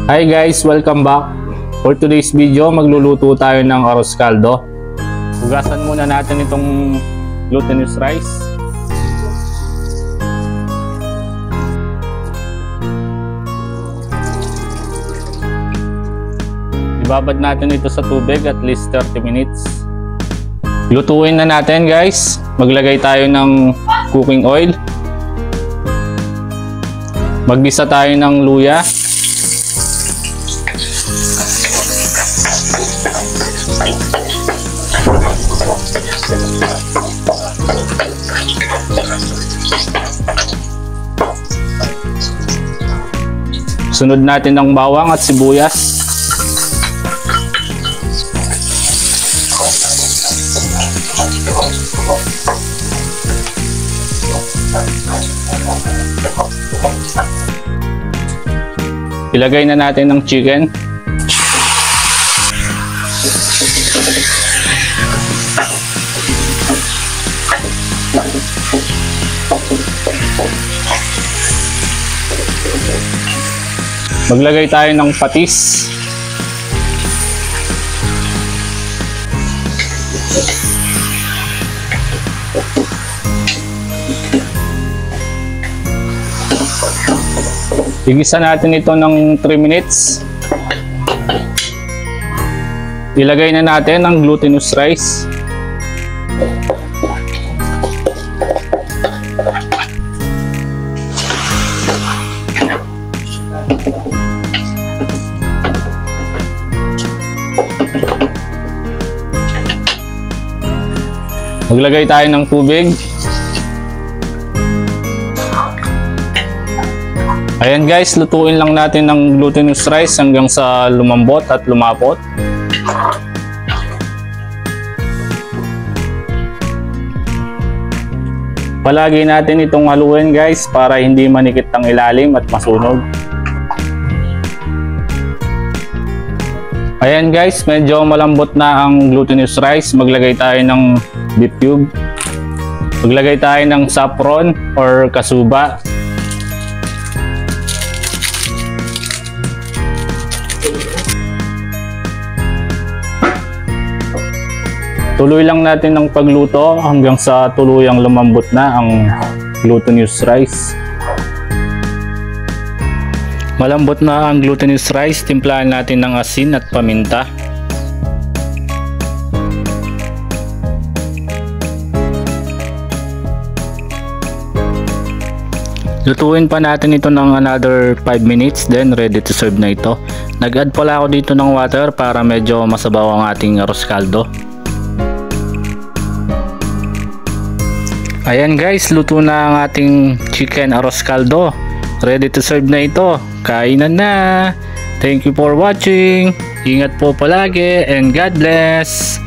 Hi guys, welcome back. For today's video, magluluto tayo ng arroz caldo. Hugasan muna natin itong glutinous rice. Ibabad natin ito sa tubig at least 30 minutes. Lutuin na natin guys. Maglagay tayo ng cooking oil. Maggisa tayo ng luya. Sunod natin ng bawang at sibuyas. Ilagay na natin ng chicken. Maglagay tayo ng patis. Igisa natin ito ng 3 minutes. Ilagay na natin ang glutinous rice. Maglagay tayo ng tubig. Ayan guys, lutuin lang natin ng glutinous rice hanggang sa lumambot at lumapot. Palagi natin itong haluin guys para hindi manikit ang ilalim at masunog. Ayan guys, medyo malambot na ang glutinous rice. Maglagay tayo ng beef cube. Maglagay tayo ng saffron or kasuba. Tuloy lang natin ang pagluto hanggang sa tuluyang lumambot na ang glutinous rice. Malambot na ang glutinous rice, timplahan natin ng asin at paminta. Lutuin pa natin ito ng another 5 minutes, then ready to serve na ito. Nag-add pala ako dito ng water para medyo masabaw ang ating arroz caldo. Ayan guys, luto na ang ating chicken arroz caldo. Ready to serve na ito. Kainan na. Thank you for watching. Ingat po palagi and God bless.